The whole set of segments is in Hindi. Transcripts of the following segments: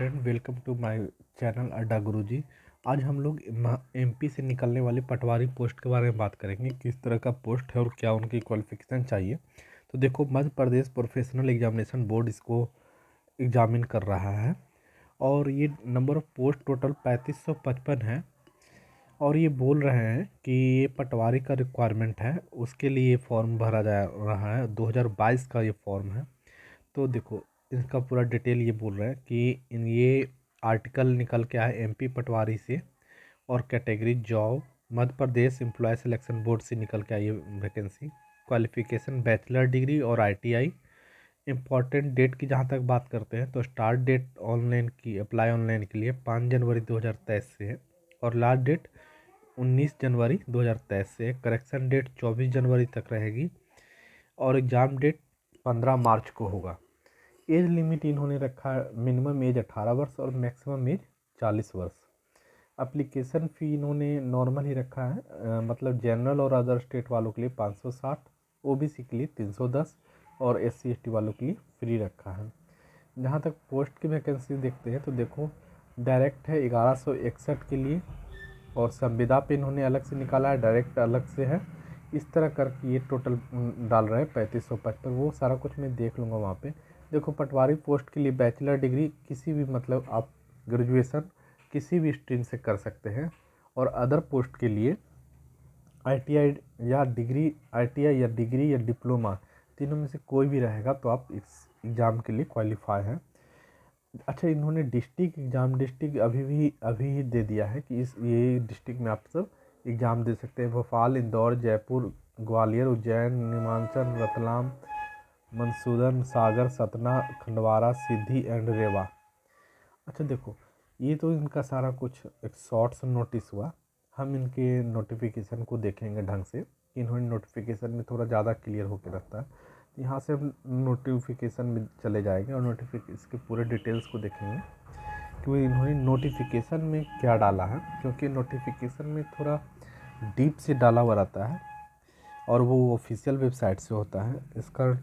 Friend, welcome to my channel Adda Guruji. आज हम लोग एमपी से निकलने वाली पटवारी पोस्ट के बारे में बात करेंगे। किस तरह का पोस्ट है और क्या उनकी क्वालिफिकेशन चाहिए। तो देखो, Madhya Pradesh professional examination board इसको एग्जामिन कर रहा है और ये नंबर ऑफ पोस्ट टोटल 3555 है। और ये बोल रहे हैं कि ये पटवारी का रिक्वायरमेंट है, उसके लिए फॉर्म भरा जा रहा है। 2022 का ये फॉर्म है। तो देखो, इसका पूरा डिटेल ये बोल रहे हैं कि ये आर्टिकल निकल के आए एमपी पटवारी से और category job Madhya Pradesh employ selection board से निकल के आई है वैकेंसी। क्वालिफिकेशन बैचलर डिग्री और आईटीआई। इम्पॉर्टेंट डेट की जहाँ तक बात करते हैं तो स्टार्ट डेट ऑनलाइन की अप्लाई ऑनलाइन के लिए 5 जनवरी 2023 से है और लास्ट डेट 19 जनवरी 2023 से है। करेक्शन डेट 24 जनवरी तक रहेगी और एग्ज़ाम डेट 15 मार्च को होगा। एज लिमिट इन्होंने रखा है, मिनिमम एज 18 वर्ष और मैक्सिमम एज 40 वर्ष। एप्लीकेशन फ़ी इन्होंने नॉर्मल ही रखा है, मतलब जनरल और अदर स्टेट वालों के लिए 560, ओबीसी के लिए 310 और एससी एसटी वालों के लिए फ्री रखा है। जहाँ तक पोस्ट की वैकेंसी देखते हैं तो देखो, डायरेक्ट है 1161 के लिए और संविदा पे इन्होंने अलग से निकाला है, डायरेक्ट अलग से है। इस तरह करके ये टोटल डाल रहे हैं 3555। वो सारा कुछ मैं देख लूँगा वहाँ पे। देखो, पटवारी पोस्ट के लिए बैचलर डिग्री किसी भी, मतलब आप ग्रेजुएशन किसी भी स्ट्रीम से कर सकते हैं और अदर पोस्ट के लिए आईटीआई या डिग्री या डिप्लोमा, तीनों में से कोई भी रहेगा तो आप इस एग्ज़ाम के लिए क्वालिफाई हैं। अच्छा, इन्होंने डिस्ट्रिक्ट अभी ही दे दिया है कि ये डिस्ट्रिक्ट में आप सब एग्ज़ाम दे सकते हैं। भोपाल, इंदौर, जयपुर, ग्वालियर, उज्जैन, निमांचल, रतलाम, मंसूरन, सागर, सतना, खंडवारा, सीधी एंड रेवा। अच्छा देखो, ये तो इनका सारा कुछ एक शॉर्ट्स नोटिस हुआ। हम इनके नोटिफिकेशन को देखेंगे ढंग से। इन्होंने नोटिफिकेशन में थोड़ा ज़्यादा क्लियर होकर रखता है। यहाँ से हम नोटिफिकेशन में चले जाएंगे और इसके पूरे डिटेल्स को देखेंगे कि इन्होंने नोटिफिकेशन में क्या डाला है, क्योंकि नोटिफिकेशन में थोड़ा डीप से डाला हुआ रहता है और वो ऑफिशियल वेबसाइट से होता है। इसका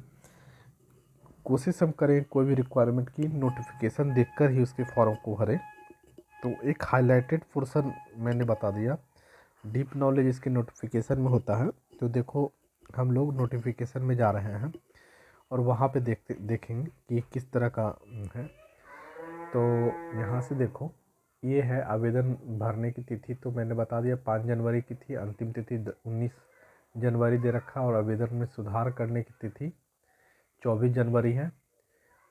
कोशिश हम करें कोई भी रिक्वायरमेंट की नोटिफिकेशन देखकर ही उसके फॉर्म को भरें। तो एक हाईलाइटेड पोर्शन मैंने बता दिया, डीप नॉलेज इसके नोटिफिकेशन में होता है। तो देखो, हम लोग नोटिफिकेशन में जा रहे हैं और वहाँ पे देखेंगे कि किस तरह का है। तो यहाँ से देखो, ये है आवेदन भरने की तिथि। तो मैंने बता दिया 5 जनवरी की थी, अंतिम तिथि 19 जनवरी दे रखा और आवेदन में सुधार करने की तिथि 24 जनवरी है।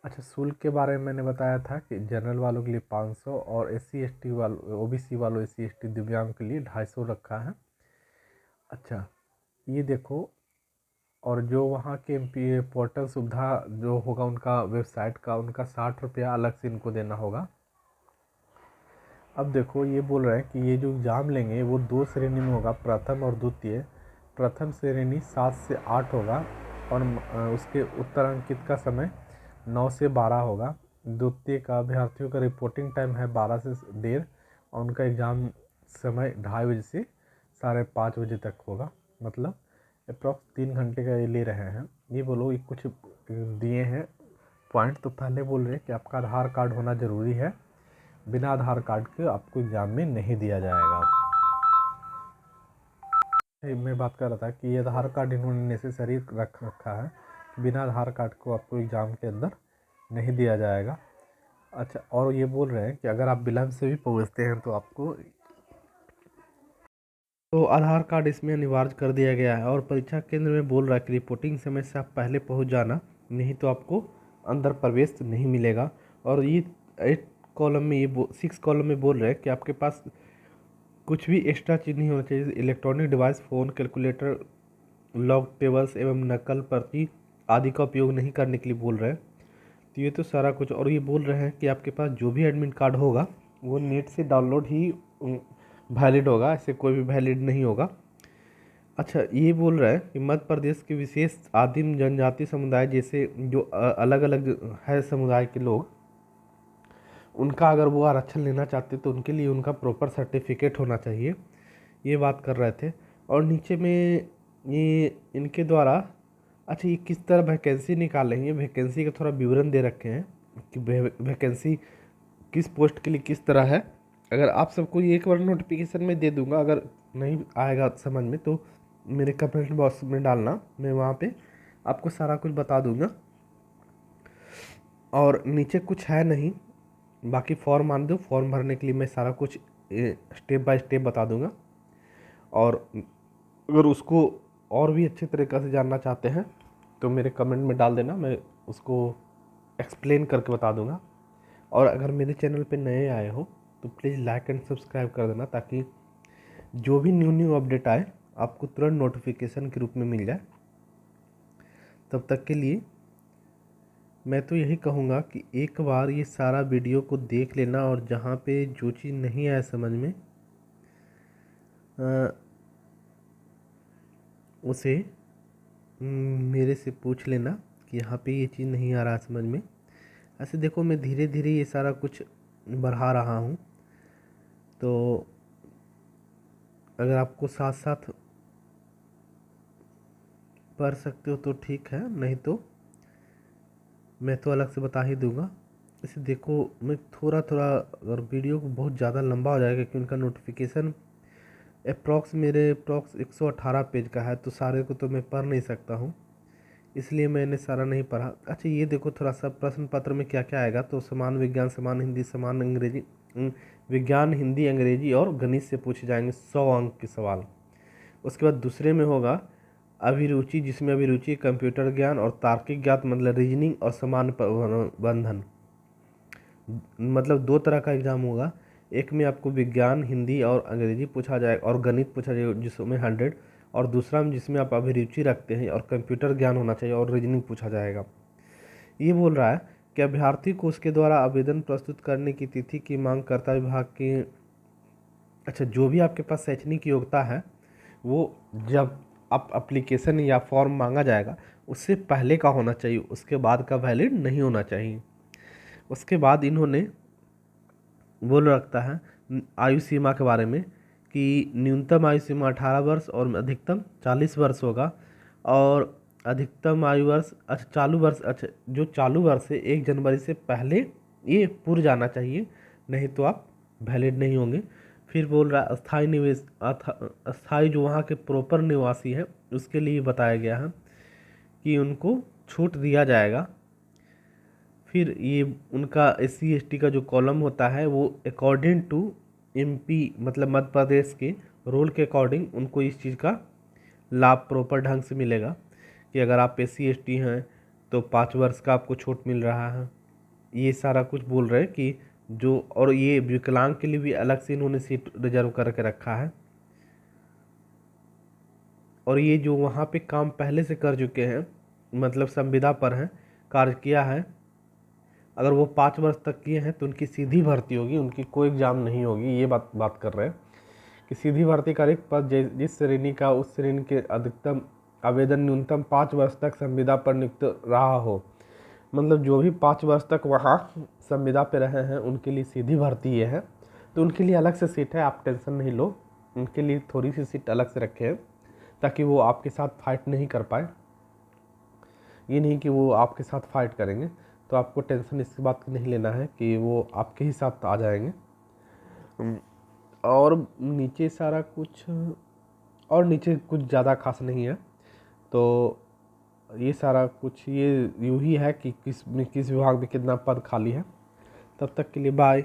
अच्छा, शुल्क के बारे में मैंने बताया था कि जनरल वालों के लिए 500 और एससी एसटी वालों, ओबीसी वालों, एससी एसटी दिव्यांग के लिए 250 रखा है। अच्छा, ये देखो, और जो वहाँ के पोर्टल सुविधा जो होगा उनका वेबसाइट का, उनका 60 रुपया अलग से इनको देना होगा। अब देखो, ये बोल रहे हैं कि ये जो एग्ज़ाम लेंगे वो 2 श्रेणी में होगा, प्रथम और द्वितीय। प्रथम श्रेणी 7 से 8 होगा और उसके उत्तरांकित का समय 9 से 12 होगा। द्वितीय का अभ्यर्थियों का रिपोर्टिंग टाइम है 12 से 1:30 और उनका एग्ज़ाम समय 2:30 बजे से 5:30 बजे तक होगा। मतलब अप्रॉक्स 3 घंटे का ये ले रहे हैं। ये बोलो, ये कुछ दिए हैं पॉइंट। तो पहले बोल रहे हैं कि आपका आधार कार्ड होना ज़रूरी है, बिना आधार कार्ड के आपको एग्ज़ाम में नहीं दिया जाएगा। मैं बात कर रहा था कि ये आधार कार्ड इन्होंने नेसेसरी रख रखा है, बिना आधार कार्ड को आपको एग्ज़ाम के अंदर नहीं दिया जाएगा। अच्छा, और ये बोल रहे हैं कि अगर आप विलम्ब से भी पहुँचते हैं तो आपको आधार कार्ड इसमें अनिवार्य कर दिया गया है। और परीक्षा केंद्र में बोल रहा है कि रिपोर्टिंग समय से आप पहले पहुंच जाना, नहीं तो आपको अंदर प्रवेश नहीं मिलेगा। और ये 8 कॉलम में, ये 6 कॉलम में बोल रहे हैं कि आपके पास कुछ भी एक्स्ट्रा चीज़ नहीं होना चाहिए। Electronic device, phone, calculator, log tables एवं नकल प्रति आदि का उपयोग नहीं करने के लिए बोल रहे हैं। तो ये तो सारा कुछ। और ये बोल रहे हैं कि आपके पास जो भी एडमिट कार्ड होगा वो नेट से डाउनलोड ही वैलिड होगा, ऐसे कोई भी वैलिड नहीं होगा। अच्छा, ये बोल रहा है कि मध्य प्रदेश के विशेष आदिम जनजाति समुदाय, जैसे जो अलग अलग है समुदाय के लोग, उनका अगर वो आरक्षण लेना चाहते तो उनके लिए उनका प्रॉपर सर्टिफिकेट होना चाहिए। ये बात कर रहे थे। और नीचे में ये इनके द्वारा, अच्छा, ये किस तरह वैकेंसी निकालेंगे, वैकेंसी का थोड़ा विवरण दे रखे हैं कि वैकेंसी किस पोस्ट के लिए किस तरह है। अगर आप सबको ये एक बार नोटिफिकेशन में दे दूंगा, अगर नहीं आएगा समझ में तो मेरे कमेंट बॉक्स में डालना, मैं वहाँ पे आपको सारा कुछ बता दूंगा। और नीचे कुछ है नहीं, बाकी फॉर्म मान दो, फॉर्म भरने के लिए मैं सारा कुछ स्टेप बाय स्टेप बता दूंगा। और अगर उसको और भी अच्छे तरीक़े से जानना चाहते हैं तो मेरे कमेंट में डाल देना, मैं उसको एक्सप्लेन करके बता दूंगा। और अगर मेरे चैनल पे नए आए हो तो प्लीज़ लाइक एंड सब्सक्राइब कर देना, ताकि जो भी न्यू अपडेट आए आपको तुरंत नोटिफिकेशन के रूप में मिल जाए। तब तक के लिए मैं तो यही कहूँगा कि एक बार ये सारा वीडियो को देख लेना, और जहाँ पे जो चीज़ नहीं आए समझ में उसे मेरे से पूछ लेना कि यहाँ पे ये चीज़ नहीं आ रहा समझ में। ऐसे देखो मैं धीरे धीरे ये सारा कुछ बढ़ा रहा हूँ, तो अगर आपको साथ साथ पढ़ सकते हो तो ठीक है, नहीं तो मैं तो अलग से बता ही दूंगा। इसे देखो मैं थोड़ा थोड़ा, अगर वीडियो को बहुत ज़्यादा लंबा हो जाएगा क्योंकि उनका नोटिफिकेशन मेरे अप्रॉक्स 118 पेज का है, तो सारे को तो मैं पढ़ नहीं सकता हूँ, इसलिए मैंने सारा नहीं पढ़ा। अच्छा ये देखो थोड़ा सा प्रश्न पत्र में क्या क्या आएगा, तो समान विज्ञान, समान हिंदी, समान अंग्रेजी, विज्ञान हिंदी अंग्रेजी और गणित से पूछे जाएंगे 100 अंक के सवाल। उसके बाद दूसरे में होगा अभिरुचि, जिसमें अभिरुचि कंप्यूटर ज्ञान और तार्किक ज्ञान मतलब रीजनिंग और समान बंधन, मतलब 2 तरह का एग्जाम होगा। एक में आपको विज्ञान हिंदी और अंग्रेजी पूछा जाएगा और गणित पूछा जाएगा जिसमें 100, और दूसरा में जिसमें आप अभिरुचि रखते हैं और कंप्यूटर ज्ञान होना चाहिए और रीजनिंग पूछा जाएगा। ये बोल रहा है कि अभ्यर्थी को उसके द्वारा आवेदन प्रस्तुत करने की तिथि की मांग करता विभाग की। अच्छा, जो भी आपके पास शैक्षणिक योग्यता है वो जब आप एप्लीकेशन या फॉर्म मांगा जाएगा उससे पहले का होना चाहिए, उसके बाद का वैलिड नहीं होना चाहिए। उसके बाद इन्होंने बोल रखता है आयु सीमा के बारे में कि न्यूनतम आयु सीमा 18 वर्ष और अधिकतम 40 वर्ष होगा। और अधिकतम आयु वर्ष, अच्छा चालू वर्ष, अच्छा जो चालू वर्ष है 1 जनवरी से पहले ये पूरा जाना चाहिए, नहीं तो आप वैलिड नहीं होंगे। फिर बोल रहा है स्थायी निवेश, स्थायी जो वहाँ के प्रॉपर निवासी है उसके लिए बताया गया है कि उनको छूट दिया जाएगा। फिर ये उनका SC ST का जो कॉलम होता है वो अकॉर्डिंग टू MP मतलब मध्य प्रदेश के रूल के अकॉर्डिंग उनको इस चीज़ का लाभ प्रॉपर ढंग से मिलेगा कि अगर आप SC ST हैं तो 5 वर्ष का आपको छूट मिल रहा है। ये सारा कुछ बोल रहे हैं कि जो, और ये विकलांग के लिए भी अलग से इन्होंने सीट रिजर्व करके रखा है। और ये जो वहाँ पे काम पहले से कर चुके हैं, मतलब संविदा पर हैं, कार्य किया है, अगर वो 5 वर्ष तक किए हैं तो उनकी सीधी भर्ती होगी, उनकी कोई एग्ज़ाम नहीं होगी। ये बात कर रहे हैं कि सीधी भर्ती का एक पद जिस श्रेणी का उस श्रेणी के अधिकतम आवेदन न्यूनतम 5 वर्ष तक संविदा पर नियुक्त रहा हो, मतलब जो भी 5 वर्ष तक वहाँ संविदा पे रहे हैं उनके लिए सीधी भर्ती ये है। तो उनके लिए अलग से सीट है, आप टेंशन नहीं लो, उनके लिए थोड़ी सी सीट अलग से रखे हैं ताकि वो आपके साथ फाइट नहीं कर पाए। ये नहीं कि वो आपके साथ फाइट करेंगे, तो आपको टेंशन इस बात की नहीं लेना है कि वो आपके ही साथ आ जाएंगे। और नीचे सारा कुछ, और नीचे कुछ ज़्यादा खास नहीं है, तो ये सारा कुछ ये यूँ ही है कि किस विभाग में कितना पद खाली है। तब तक के लिए बाय।